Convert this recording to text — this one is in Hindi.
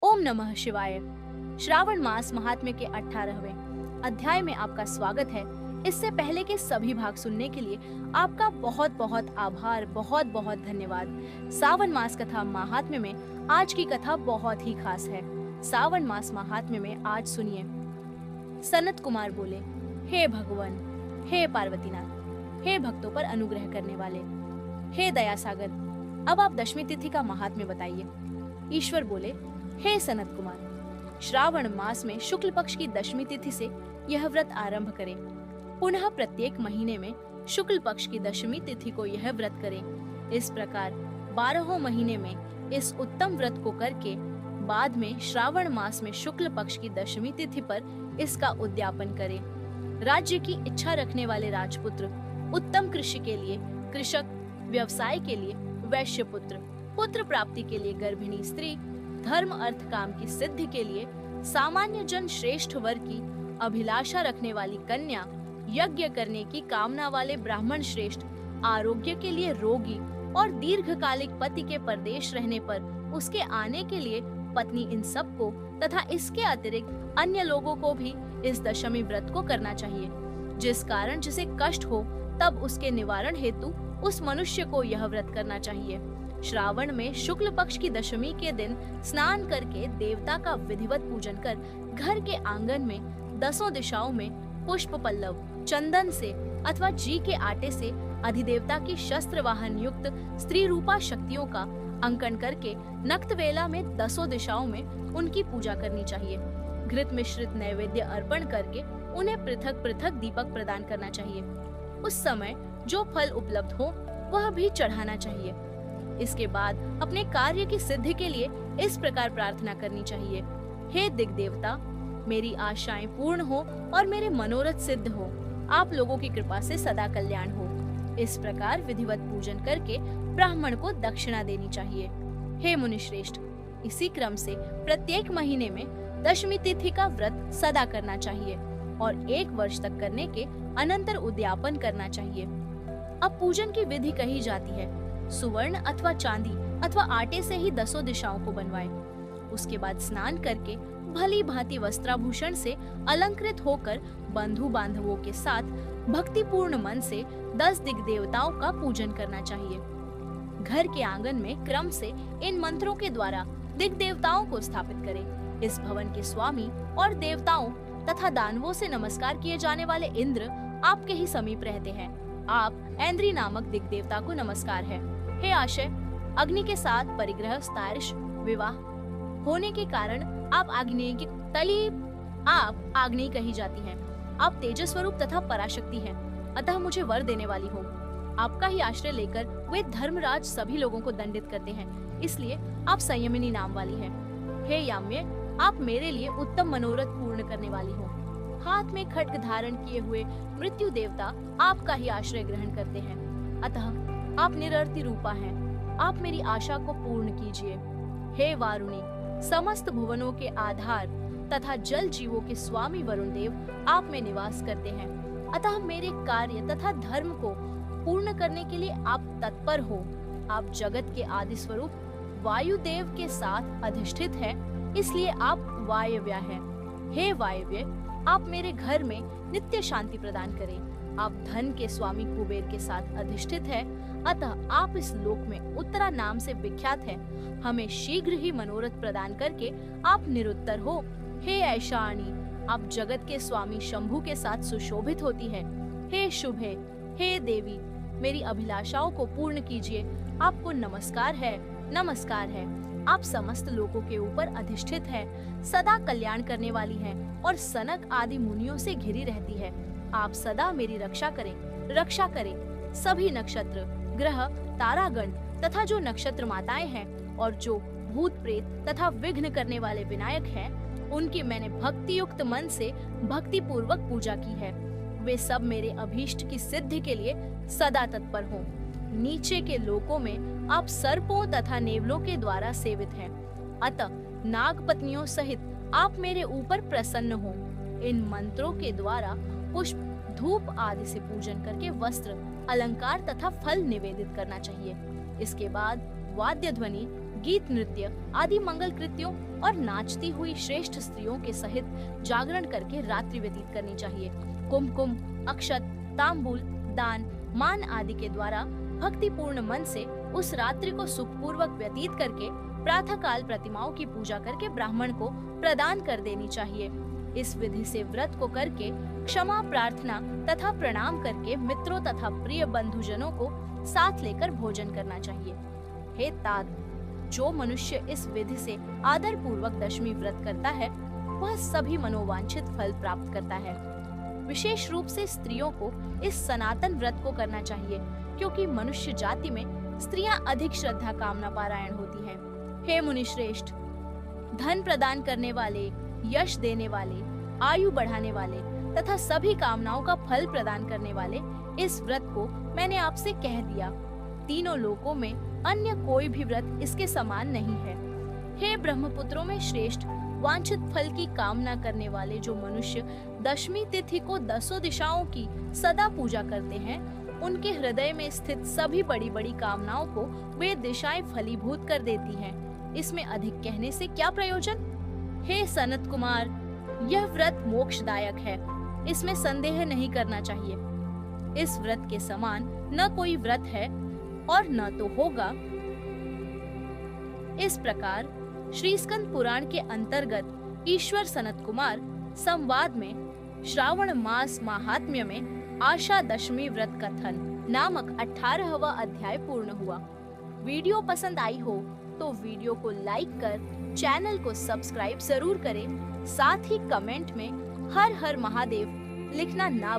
ओम नमः शिवाय। श्रावण मास महात्म्य के 18वें अध्याय में आपका स्वागत है। इससे पहले के सभी भाग सुनने के लिए आपका बहुत बहुत आभार, बहुत बहुत धन्यवाद। सावन मास कथा महात्म्य में आज की कथा बहुत ही खास है। सावन मास महात्म्य में आज सुनिए। सनत कुमार बोले, हे भगवान, हे पार्वतीनाथ, हे भक्तों पर अनुग्रह करने वाले, हे दया सागर, अब आप दशमी तिथि का महात्म्य बताइए। ईश्वर बोले, हे सनत कुमार, श्रावण मास में शुक्ल पक्ष की दशमी तिथि से यह व्रत आरंभ करें। पुनः प्रत्येक महीने में शुक्ल पक्ष की दशमी तिथि को यह व्रत करें। इस प्रकार 12 महीने में इस उत्तम व्रत को करके बाद में श्रावण मास में शुक्ल पक्ष की दशमी तिथि पर इसका उद्यापन करें। राज्य की इच्छा रखने वाले राजपुत्र, उत्तम कृषि के लिए कृषक, व्यवसाय के लिए वैश्य पुत्र, पुत्र प्राप्ति के लिए गर्भिणी स्त्री, धर्म अर्थ काम की सिद्धि के लिए सामान्य जन श्रेष्ठ वर की अभिलाषा रखने वाली कन्या, यज्ञ करने की कामना वाले ब्राह्मण श्रेष्ठ, आरोग्य के लिए रोगी और दीर्घकालिक पति के परदेश रहने पर उसके आने के लिए पत्नी, इन सबको तथा इसके अतिरिक्त अन्य लोगों को भी इस दशमी व्रत को करना चाहिए। जिस कारण जिसे कष्ट हो तब उसके निवारण हेतु उस मनुष्य को यह व्रत करना चाहिए। श्रावण में शुक्ल पक्ष की दशमी के दिन स्नान करके देवता का विधिवत पूजन कर घर के आंगन में 10 दिशाओं में पुष्प पल्लव, चंदन से अथवा जी के आटे से अधिदेवता की शस्त्र वाहन युक्त स्त्री रूपा शक्तियों का अंकन करके नक्त वेला में 10 दिशाओं में उनकी पूजा करनी चाहिए। घृत मिश्रित नैवेद्य अर्पण करके उन्हें पृथक पृथक दीपक प्रदान करना चाहिए। उस समय जो फल उपलब्ध हो वह भी चढ़ाना चाहिए। इसके बाद अपने कार्य की सिद्धि के लिए इस प्रकार प्रार्थना करनी चाहिए। हे दिग्देवता, मेरी आशाएं पूर्ण हो और मेरे मनोरथ सिद्ध हो। आप लोगों की कृपा से सदा कल्याण हो। इस प्रकार विधिवत पूजन करके ब्राह्मण को दक्षिणा देनी चाहिए। हे मुनिश्रेष्ठ, इसी क्रम से प्रत्येक महीने में दशमी तिथि का व्रत सदा करना चाहिए और 1 वर्ष तक करने के अनंतर उद्यापन करना चाहिए। अब पूजन की विधि कही जाती है। सुवर्ण अथवा चांदी अथवा आटे से ही 10 दिशाओं को बनवाएं। उसके बाद स्नान करके भली भांति वस्त्राभूषण से अलंकृत होकर बंधु बांधवों के साथ भक्तिपूर्ण मन से 10 दिग्देवताओं का पूजन करना चाहिए। घर के आंगन में क्रम से इन मंत्रों के द्वारा दिग्देवताओं को स्थापित करें। इस भवन के स्वामी और देवताओं तथा दानवों से नमस्कार किए जाने वाले इंद्र आपके ही समीप रहते हैं। आप ऐन्द्री नामक दिग्देवता को नमस्कार है। हे आशय, अग्नि के साथ परिग्रह स्तार्श विवाह होने के कारण आप आग्नेय कही जाती हैं। आप तेजस स्वरूप तथा पराशक्ति हैं, अतः मुझे वर देने वाली हो। आपका ही आश्रय लेकर वे धर्मराज सभी लोगों को दंडित करते हैं, इसलिए आप संयमिनी नाम वाली हैं। हे याम्य, आप मेरे लिए उत्तम मनोरथ पूर्ण करने वाली हो। हाथ में खड्ग धारण किए हुए मृत्यु देवता आपका ही आश्रय ग्रहण करते हैं, अतः आप निरर्थी रूपा हैं। आप मेरी आशा को पूर्ण कीजिए। हे वारुणी, समस्त भुवनों के आधार तथा जल जीवों के स्वामी वरुण देव आप में निवास करते हैं, अतः मेरे कार्य तथा धर्म को पूर्ण करने के लिए आप तत्पर हो। आप जगत के आदि स्वरूप वायुदेव के साथ अधिष्ठित हैं, इसलिए आप वायव्य हैं। हे वायव्य, आप मेरे घर में नित्य शांति प्रदान करें। आप धन के स्वामी कुबेर के साथ अधिष्ठित हैं, अतः आप इस लोक में उत्तरा नाम से विख्यात हैं। हमें शीघ्र ही मनोरथ प्रदान करके आप निरुत्तर हो। हे ऐशानी, आप जगत के स्वामी शंभु के साथ सुशोभित होती हैं। हे शुभे, हे देवी, मेरी अभिलाषाओं को पूर्ण कीजिए। आपको नमस्कार है, नमस्कार है। आप समस्त लोगों के ऊपर अधिष्ठित हैं, सदा कल्याण करने वाली हैं और सनक आदि मुनियों से घिरी रहती है। आप सदा मेरी रक्षा करें, रक्षा करें। सभी नक्षत्र, ग्रह, तारागण तथा जो नक्षत्र माताएं हैं और जो भूत प्रेत तथा विघ्न करने वाले विनायक हैं, उनकी मैंने भक्ति युक्त मन से भक्ति पूर्वक पूजा की है। वे सब मेरे अभीष्ट की सिद्धि के लिए सदा तत्पर हों। नीचे के लोकों में आप सर्पों तथा नेवलों के द्वारा सेवित हैं, अतः नाग पत्नियों सहित आप मेरे ऊपर प्रसन्न हो। इन मंत्रों के द्वारा पुष्प, धूप आदि से पूजन करके वस्त्र, अलंकार तथा फल निवेदित करना चाहिए। इसके बाद वाद्य ध्वनि, गीत नृत्य आदि मंगल कृत्यों और नाचती हुई श्रेष्ठ स्त्रियों के सहित जागरण करके रात्रि व्यतीत करनी चाहिए। कुमकुम, अक्षत, तांबूल, दान, मान आदि के द्वारा भक्तिपूर्ण मन से उस रात्रि को सुखपूर्वक व्यतीत करके प्रातः काल प्रतिमाओं की पूजा करके ब्राह्मण को प्रदान कर देनी चाहिए। इस विधि से व्रत को करके क्षमा प्रार्थना तथा प्रणाम करके मित्रों तथा प्रिय बंधुजनों को साथ लेकर भोजन करना चाहिए। हे तात, जो मनुष्य इस विधि से आदर पूर्वक दशमी व्रत करता है वह सभी मनोवांछित फल प्राप्त करता है। विशेष रूप से स्त्रियों को इस सनातन व्रत को करना चाहिए, क्योंकि मनुष्य जाति में स्त्रियां अधिक श्रद्धा कामना पारायण होती हैं। हे मुनि श्रेष्ठ, धन प्रदान करने वाले, यश देने वाले, आयु बढ़ाने वाले तथा सभी कामनाओं का फल प्रदान करने वाले इस व्रत को मैंने आपसे कह दिया। तीनों लोकों में अन्य कोई भी व्रत इसके समान नहीं है। हे ब्रह्मपुत्रों में श्रेष्ठ, वांछित फल की कामना करने वाले जो मनुष्य दशमी तिथि को 10 दिशाओं की सदा पूजा करते हैं, उनके हृदय में स्थित सभी बड़ी बड़ी कामनाओं को वे दिशाएं फलीभूत कर देती हैं। इसमें अधिक कहने से क्या प्रयोजन? हे सनत कुमार, यह व्रत मोक्षदायक है, इसमें संदेह नहीं करना चाहिए। इस व्रत के समान न कोई व्रत है और न तो होगा। इस प्रकार श्री स्कंद पुराण के अंतर्गत ईश्वर सनत कुमार संवाद में श्रावण मास महात्म्य में आशा दशमी व्रत कथन नामक 18वां अध्याय पूर्ण हुआ। वीडियो पसंद आई हो तो वीडियो को लाइक कर चैनल को सब्सक्राइब जरूर करें। साथ ही कमेंट में हर हर महादेव लिखना ना